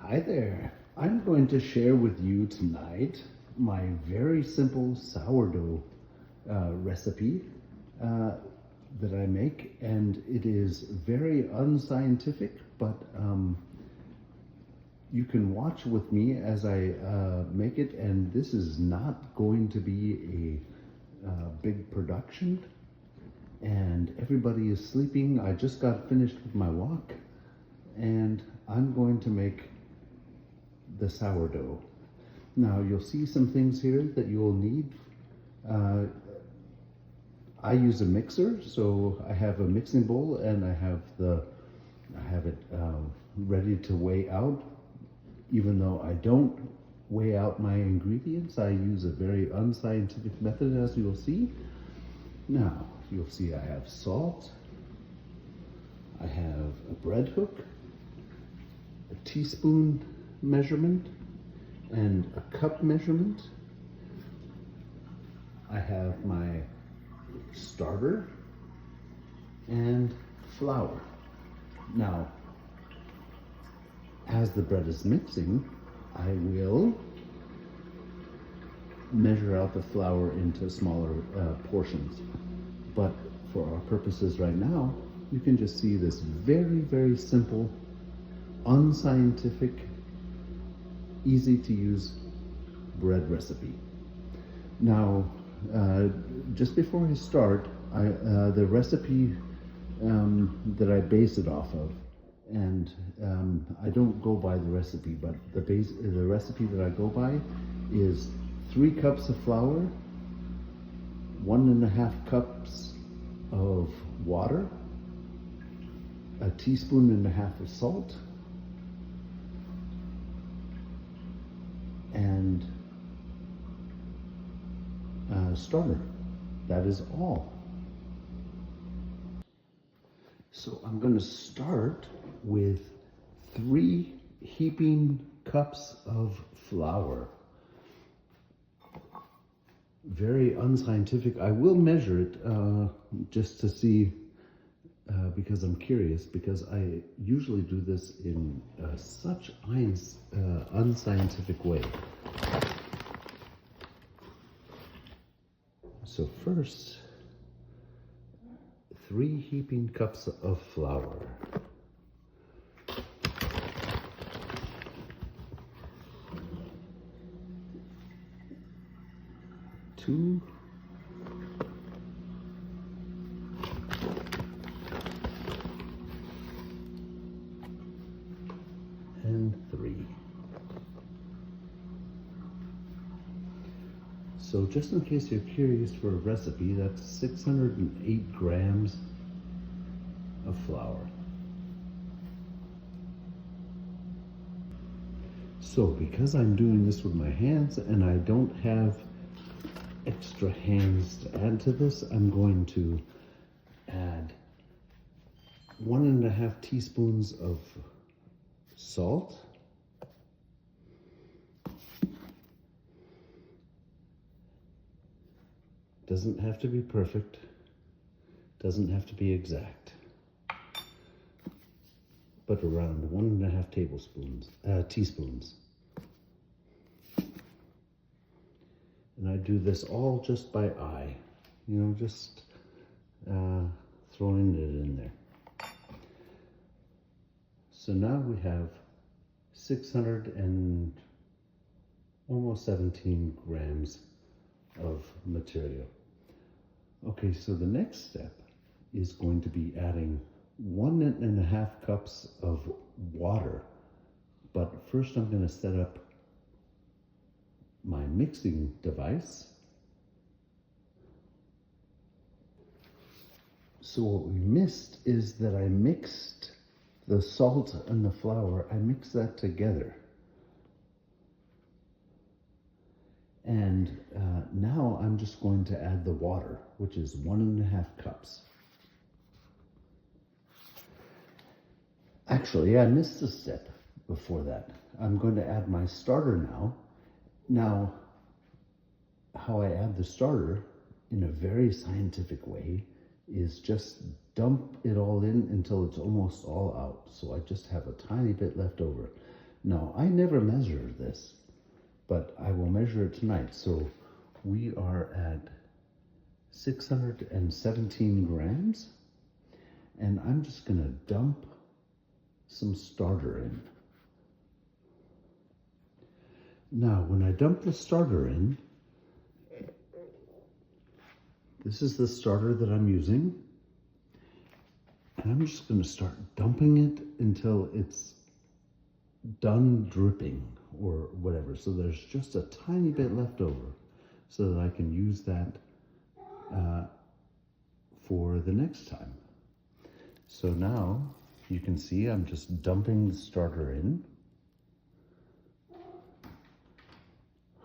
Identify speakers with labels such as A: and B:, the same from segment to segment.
A: Hi there. I'm going to share with you tonight my very simple sourdough recipe uh, that I make, and it is very unscientific, but you can watch with me as I make it, and this is not going to be a big production, and everybody is sleeping. I just got finished with my walk, and I'm going to make the sourdough. Now you'll see some things here that you will need. I use a mixer, so I have a mixing bowl and I have it ready to weigh out. Even though I don't weigh out my ingredients, I use a very unscientific method, as you'll see. Now you'll see I have salt, I have a bread hook, a teaspoon measurement, and a cup measurement. I have my starter and flour. Now, as the bread is mixing, I will measure out the flour into smaller portions. But for our purposes right now, you can just see this very, very simple, unscientific, easy to use bread recipe. Now, just before I start, the recipe that I base it off of, and I don't go by the recipe, but the recipe that I go by is 3 cups of flour, 1.5 cups of water, a teaspoon and a half of salt, and starter. That is all. So I'm going to start with 3 heaping cups of flour. Very unscientific. I will measure it just to see, because I'm curious, because I usually do this in such unscientific way. So first, 3 heaping cups of flour. 2, and 3. So just in case you're curious for a recipe, that's 608 grams of flour. So because I'm doing this with my hands and I don't have extra hands to add to this, I'm going to add 1.5 teaspoons of salt, doesn't have to be perfect, doesn't have to be exact, but around 1.5 teaspoons. And I do this all just by eye, just throwing it in there. So now we have 600 and almost 17 grams of material. Okay, so the next step is going to be adding 1.5 cups of water. But first I'm going to set up my mixing device. So what we missed is that I mixed the salt and the flour. I mixed that together. And now I'm just going to add the water, which is 1.5 cups. Actually, I missed a step before that. I'm going to add my starter now. Now, how I add the starter in a very scientific way is just dump it all in until it's almost all out. So I just have a tiny bit left over. Now, I never measure this, but I will measure it tonight. So we are at 617 grams, and I'm just gonna dump some starter in. Now, when I dump the starter in, this is the starter that I'm using, and I'm just gonna start dumping it until it's done dripping or whatever. So there's just a tiny bit left over so that I can use that for the next time. So now you can see I'm just dumping the starter in.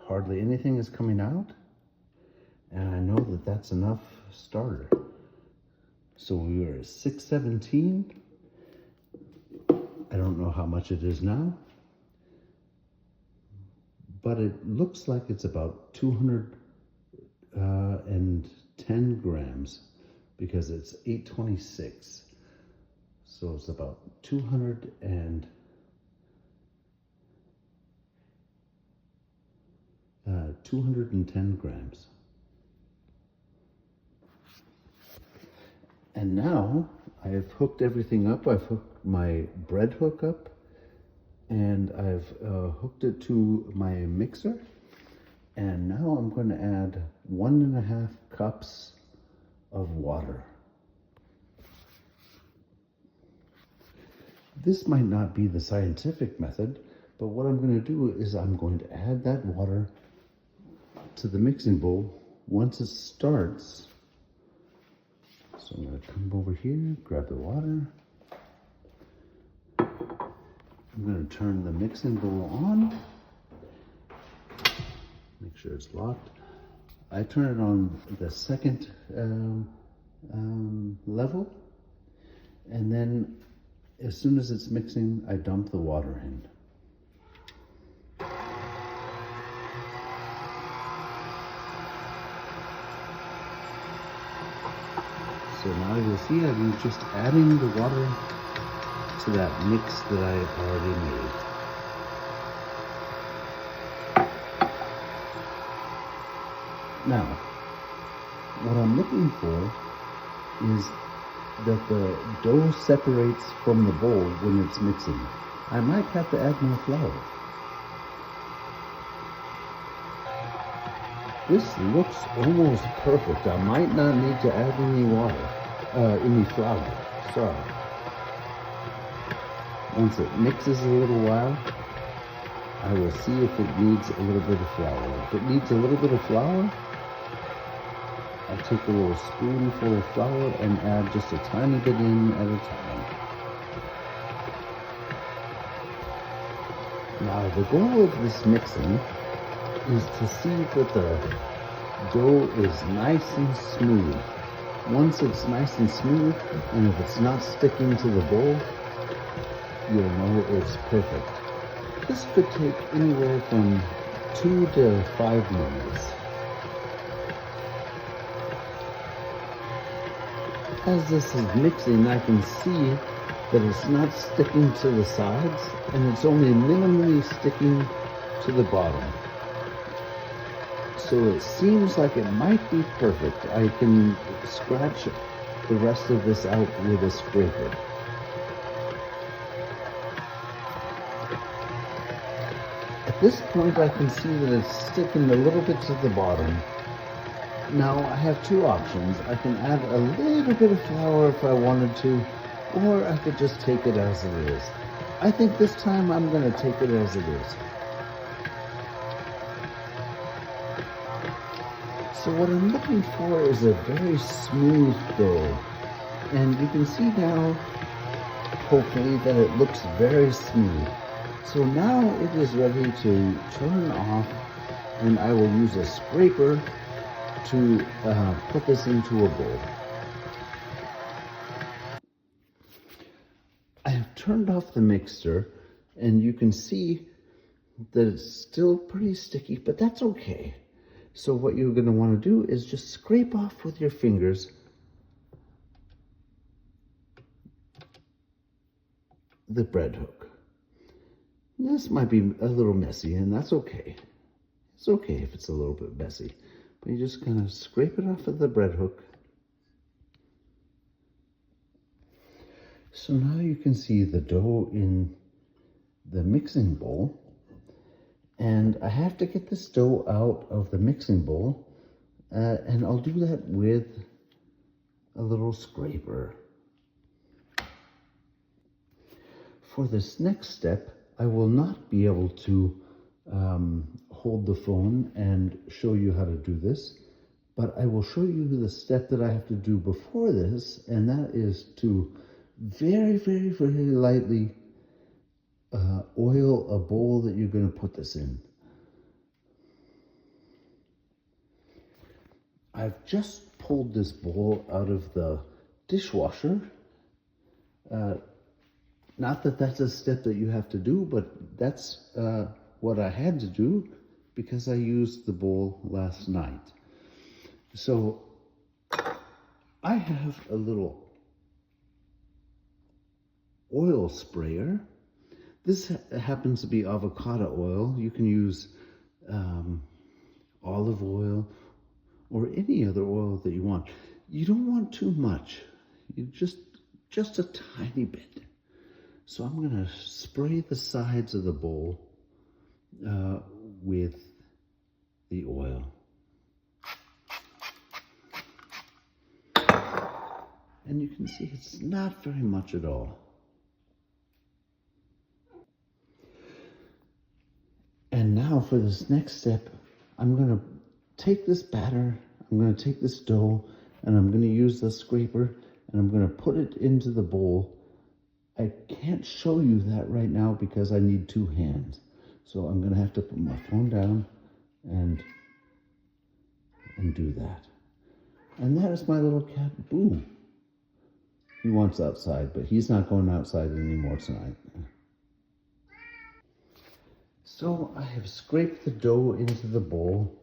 A: Hardly anything is coming out, and I know that that's enough starter. So we were at 617. I don't know how much it is now, but it looks like it's about 210 grams because it's 826. So it's about 210 grams. And now I've hooked everything up. I've hooked my bread hook up, and I've hooked it to my mixer. And now I'm going to add 1.5 cups of water. This might not be the scientific method, but what I'm going to do is I'm going to add that water to the mixing bowl once it starts. So I'm going to come over here, grab the water. I'm going to turn the mixing bowl on. Make sure it's locked. I turn it on the second level, and then as soon as it's mixing, I dump the water in. So now you'll see I'm just adding the water to that mix that I already made. Now, what I'm looking for is that the dough separates from the bowl when it's mixing. I might have to add more flour. This looks almost perfect. I might not need to add any flour. Sorry. Once it mixes a little while, I will see if it needs a little bit of flour. If it needs a little bit of flour, I take a little spoonful of flour and add just a tiny bit in at a time. Now, the goal of this mixing is to see that the dough is nice and smooth. Once it's nice and smooth, and if it's not sticking to the bowl, you'll know it's perfect. This could take anywhere from 2 to 5 minutes. As this is mixing, I can see that it's not sticking to the sides, and it's only minimally sticking to the bottom. So it seems like it might be perfect. I can scratch the rest of this out with a scraper. At this point, I can see that it's sticking a little bit to the bottom. Now, I have 2 options. I can add a little bit of flour if I wanted to, or I could just take it as it is. I think this time I'm going to take it as it is. So what I'm looking for is a very smooth dough. And you can see now, hopefully, that it looks very smooth. So now it is ready to turn off, and I will use a scraper to put this into a bowl. I have turned off the mixer, and you can see that it's still pretty sticky, but that's okay. So what you're going to want to do is just scrape off with your fingers the bread hook. This might be a little messy, and that's okay. It's okay if it's a little bit messy, but you just kind of scrape it off of the bread hook. So now you can see the dough in the mixing bowl, and I have to get this dough out of the mixing bowl, and I'll do that with a little scraper. For this next step, I will not be able to hold the phone and show you how to do this, but I will show you the step that I have to do before this, and that is to very, very, very lightly oil a bowl that you're going to put this in. I've just pulled this bowl out of the dishwasher. Not that that's a step that you have to do, but that's what I had to do because I used the bowl last night. So I have a little oil sprayer. This happens to be avocado oil. You can use olive oil or any other oil that you want. You don't want too much. You just a tiny bit. So I'm going to spray the sides of the bowl with the oil. And you can see it's not very much at all. And now for this next step, I'm going to take this batter, I'm going to take this dough, and I'm going to use the scraper, and I'm going to put it into the bowl. I can't show you that right now because I need two hands. So I'm going to have to put my phone down and do that. And that is my little cat, Boo. He wants outside, but he's not going outside anymore tonight. So I have scraped the dough into the bowl,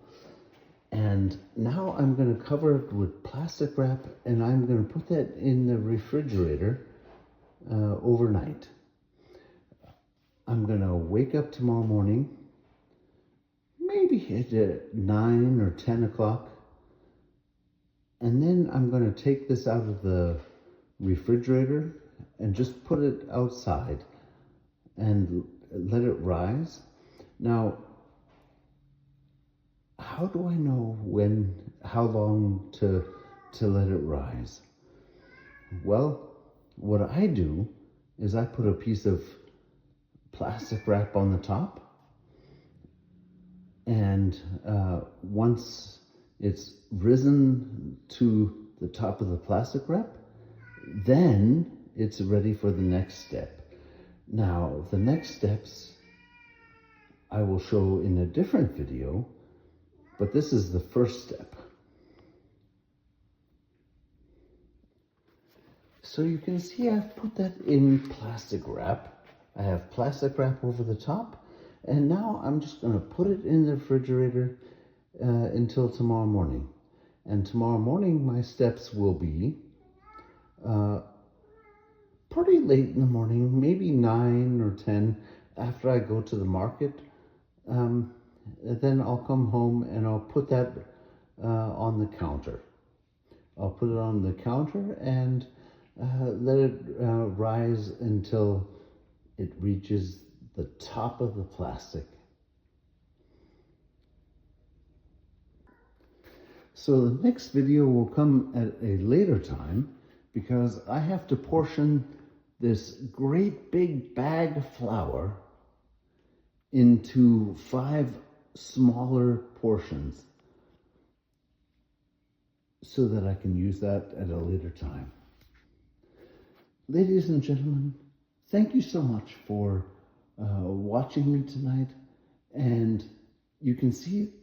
A: and now I'm going to cover it with plastic wrap, and I'm going to put that in the refrigerator overnight. I'm going to wake up tomorrow morning, maybe at 9 or 10 o'clock, and then I'm going to take this out of the refrigerator and just put it outside and let it rise. Now, how do I know how long to let it rise? Well, what I do is I put a piece of plastic wrap on the top, and once it's risen to the top of the plastic wrap, then it's ready for the next step. Now, the next steps I will show in a different video, but this is the first step. So you can see I've put that in plastic wrap. I have plastic wrap over the top, and now I'm just going to put it in the refrigerator until tomorrow morning. And tomorrow morning my steps will be pretty late in the morning, maybe 9 or 10 after I go to the market. Then I'll come home and I'll put that on the counter. I'll put it on the counter and let it rise until it reaches the top of the plastic. So the next video will come at a later time because I have to portion this great big bag of flour into 5 smaller portions so that I can use that at a later time. Ladies and gentlemen, thank you so much for watching me tonight, and you can see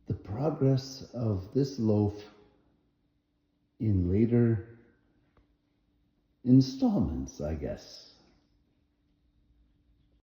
A: the progress of this loaf in later installments, I guess.